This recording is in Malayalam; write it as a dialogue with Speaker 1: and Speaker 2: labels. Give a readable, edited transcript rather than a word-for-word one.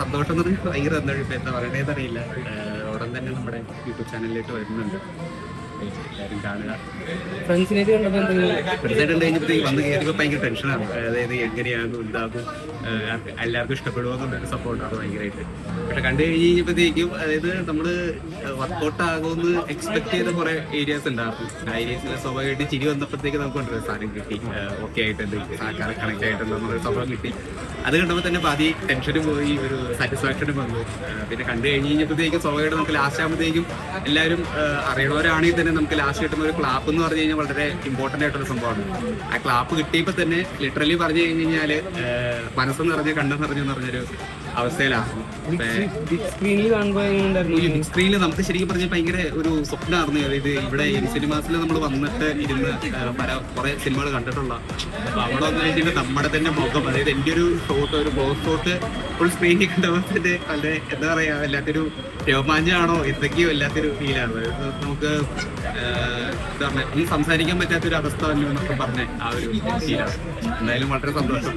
Speaker 1: സന്തോഷം എന്ന് പറഞ്ഞാൽ ഭയങ്കര എന്താ പറയണേന്ന് അറിയില്ല. ഉടൻ തന്നെ നമ്മുടെ യൂട്യൂബ് ചാനലിലേക്ക് വരുന്നുണ്ട്. എല്ലാവരും കാണുക.
Speaker 2: ഫ്രണ്ട്സിനായിട്ട് കണ്ടപ്പോൾ
Speaker 1: ഫ്രണ്ട്സായിട്ട് കഴിഞ്ഞപ്പോഴത്തേക്ക് വന്ന് കയറിയപ്പോൾ ഭയങ്കര ടെൻഷനാണ്. അതായത് എങ്ങനെയാകും എന്താകും, എല്ലാവർക്കും ഇഷ്ടപ്പെടുമോ എന്നുള്ളൊരു സപ്പോർട്ടാണ് ഭയങ്കരമായിട്ട്. പക്ഷെ കണ്ടു കഴിഞ്ഞപ്പോഴത്തേക്കും അതായത് നമ്മള് വർക്കൗട്ട് ആകുമെന്ന് എക്സ്പെക്ട് ചെയ്ത കുറെ ഏരിയാസ് ഉണ്ടായിരുന്നു. ആ ഏരിയാസിൽ സ്വാഭാവികമായിട്ട് ചിരി വന്നപ്പോഴത്തേക്ക് നമുക്ക് കൊണ്ടുവരും സാധനം കിട്ടി, ഓക്കെ ആയിട്ട് കണക്ട് ആയിട്ട് നമ്മളൊരു സംഭവം കിട്ടി. അത് കണ്ടപ്പോൾ തന്നെ പാതി ടെൻഷനും പോയി, ഒരു സാറ്റിസ്ഫാക്ഷനും വന്നു. പിന്നെ കണ്ടു കഴിഞ്ഞപ്പോഴത്തേക്കും സ്വാഭാവികമായിട്ട് നമുക്ക് ലാസ്റ്റ് ആകുമ്പോഴത്തേക്കും എല്ലാവരും അറിയണവരാണെങ്കിൽ തന്നെ നമുക്ക് ലാസ്റ്റ് കിട്ടുന്ന ഒരു ക്ലാപ്പ് എന്ന് പറഞ്ഞു കഴിഞ്ഞാൽ വളരെ ഇമ്പോർട്ടന്റ് ആയിട്ടുള്ള സംഭവമാണ്. ആ ക്ലാപ്പ് കിട്ടിയപ്പോൾ തന്നെ ലിറ്ററലി പറഞ്ഞു കഴിഞ്ഞ് കഴിഞ്ഞാല് മനസ്സ് നിറഞ്ഞ് കണ്ണ് നിറഞ്ഞെന്ന് പറഞ്ഞൊരു അവസ്ഥയിലാണ്. ബിഗ് സ്ക്രീനിൽ നമുക്ക് ശരിക്കും പറഞ്ഞാൽ ഭയങ്കര ഒരു സ്വപ്നമായിരുന്നു. അതായത് ഇവിടെ സിനിമാസിൽ നമ്മൾ വന്നിട്ട് ഇരുന്ന് കുറെ സിനിമകൾ കണ്ടിട്ടുള്ള, അപ്പൊ അവിടെ വന്നു കഴിഞ്ഞാൽ നമ്മുടെ തന്നെ മുഖം, അതായത് എൻ്റെ ഒരു ഷോട്ട്, ഒരു ബോസ് ഷോട്ട് ഫുൾ സ്ക്രീനിൽ കണ്ടപ്പോൾ തന്നെ വളരെ എന്താ പറയാ, വല്ലാത്തൊരു രോമാഞ്ചമാണോ എന്തൊക്കെയോ വല്ലാത്തൊരു ഫീലാണ്. നമുക്ക് എന്താ പറഞ്ഞ ഈ സംസാരിക്കാൻ പറ്റാത്തൊരു അവസ്ഥ തന്നെ എന്നൊക്കെ പറഞ്ഞ ആ ഒരു ഫീലാണ്. എന്തായാലും വളരെ സന്തോഷം.